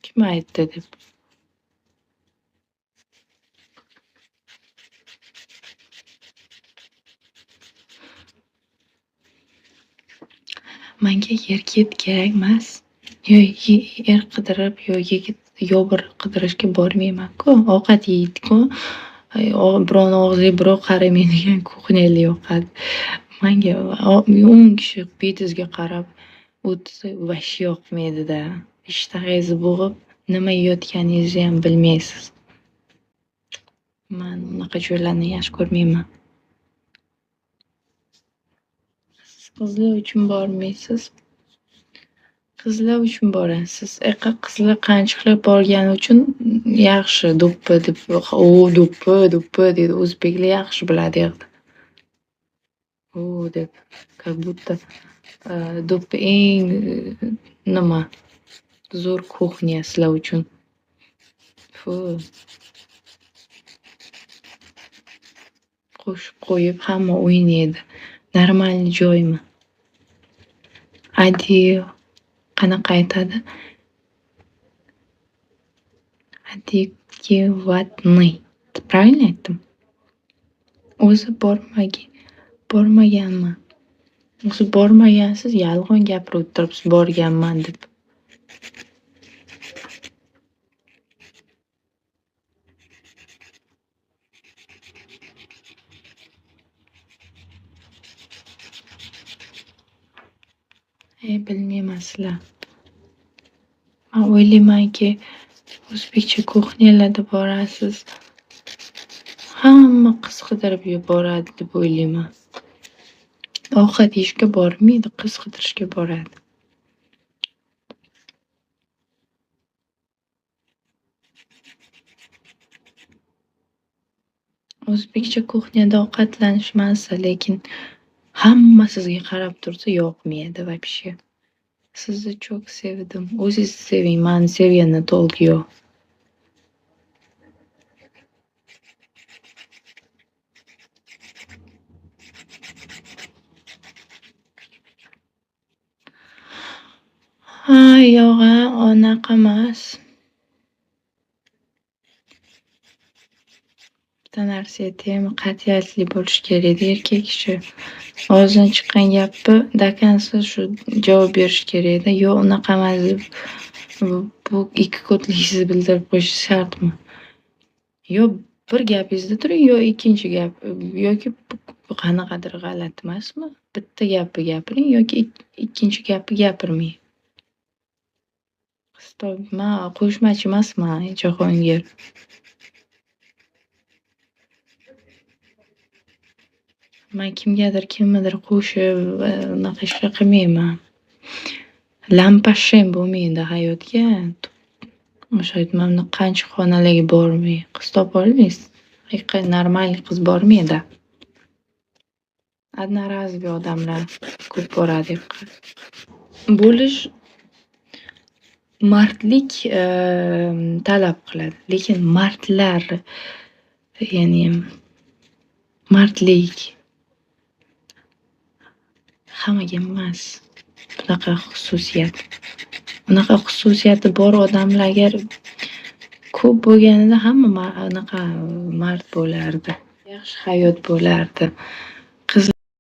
Kim aytdi deb. Menga yigit kerakmas. Yo er qidirib, yo bir qidirishga bormayman-ku. Ovqat yeydi-ku. Birovni og'ziga birov qaramaydigan kuxnyali yoqadi. Menga 10 kishi betizga qarab o'tsa vash yoqmaydi-da. Ishtahangizni bo'g'ib, nima yeyotganingizni ham bilmaysiz. Men unaqa joylarni yaxshi ko'rmayman. Siz qizlar uchun bormaysiz. Qizlar uchun borasiz. Qizlar qanchiqlar borgani uchun yaxshi do'ppi deb, do'ppi deydi. O'zbeklar yaxshi biladi yoqda. Deb, как будто do'ppi eng nima zo'r kuxnya sizlar uchun. Qo'shib qo'yib hamma o'ynaydi. Normalniy joymi? Qanaqa aytadi? Adekvatniy. Правильно aytdim? O'zi bormaganman. O'zi bormagansiz, yolg'on gapirib o'tiribsiz borganman deb. Bilmayman sizlar. Men o'ylaymanki, o'zbekcha kuxnyalarda borasiz. Hamma qiz qidirib boradi deb o'ylayman. Ovqat yeyishga bormaydi, qiz qidirishga boradi. O'zbekcha kuxnyada ovqatlanish mazza, lekin hamma sizga qarab tursa yoqmaydi вообще. Sizni çok sevdim. O'zingiz seving, meni sevganda dolgi yo'q. Yo'q, unaqa emas. Bitta narsa aytaymi, qat'iyatli bo'lish kerak erkak kishi. Og'zidan chiqqan gapni dakansiz shu javob berish kerak-da. Yo'q, unaqa emas deb bu ikki ko'tligingizni bildirib qo'yish shartmi? Yo bir gapingizda turing, yo ikkinchi gap yoki qanaqadir g'alati emasmi? Bitta gapni gapiring yoki ikkinchi gapni gapirmang. Men qo'shmachi emasman, Jahongir. Men kimnidir qo'shib unaqa ishlar qilmayman. Lampashim bo'lmaydi hayotga. O'sha aytmamni qancha xonalarga bormay qiz topa olmaysiz. Normalniy qiz bormaydi. Одноразовый odamlar ko'p boradi. Bo'lish mardlik talab qiladi, lekin mardlar, ya'ni mardlik hammaga emas. Bunaqa xususiyati bor odamlar agar ko'p bo'lganida hamma anaqa mard bo'lardi. Yaxshi hayot bo'lardi.